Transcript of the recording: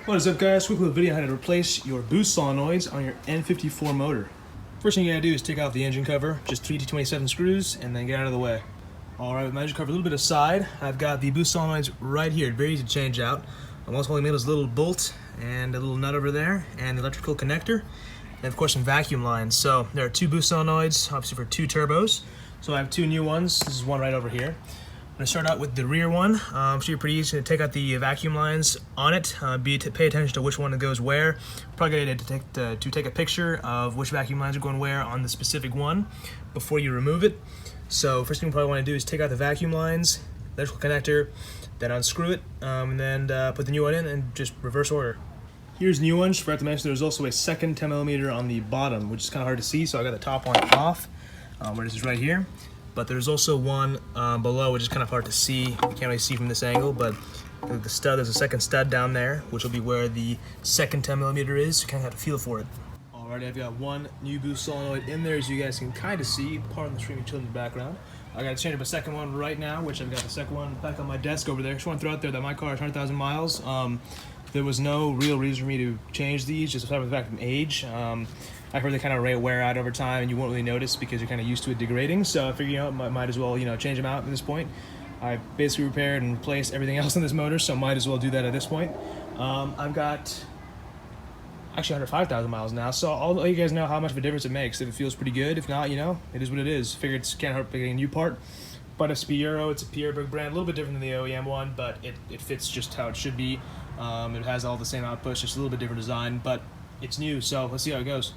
What is up, guys? Quick little video on how to replace your boost solenoids on your N54 motor. First thing you gotta do is take off the engine cover, just 3 T27 screws, and then get out of the way. Alright, with my engine cover a little bit aside, I've got the boost solenoids right here, very easy to change out. I'm also holding this little bolt and a little nut over there, and the electrical connector, and of course some vacuum lines. So there are two boost solenoids, obviously for two turbos. So I have two new ones. This is one right over here. I'm going to start out with the rear one. Should be pretty easy to take out the vacuum lines on it. Pay attention to which one goes where. Probably going to take a picture of which vacuum lines are going where on the specific one before you remove it. So first thing you probably want to do is take out the vacuum lines, electrical connector, then unscrew it, and then put the new one in and just reverse order. Here's the new one. Just forgot to mention there's also a second 10mm on the bottom, which is kind of hard to see, so I got the top one off, where this is right here. But there's also one below, which is kind of hard to see. You can't really see from this angle, but the stud, there's a second stud down there, which will be where the second 10mm is. You kind of have to feel for it. Alrighty, I've got one new boost solenoid in there, as you guys can kind of see. Part of the streaming children in the background. I got to change up a second one right now, which I've got the second one back on my desk over there. Just want to throw out there that my car is 100,000 miles. There was no real reason for me to change these, just aside from the fact of age. I've heard they kind of wear out over time, and you won't really notice because you're kind of used to it degrading. So I figured, you know, might as well, change them out at this point. I basically repaired and replaced everything else on this motor, so might as well do that at this point. I've got actually 105,000 miles now, so I'll let you guys know how much of a difference it makes. If it feels pretty good, if not, it is what it is. Figured it can't hurt getting a new part. But it's Euro, it's a Pierberg brand, a little bit different than the OEM one, but it fits just how it should be. It has all the same outputs, just a little bit different design, but it's new, so let's see how it goes.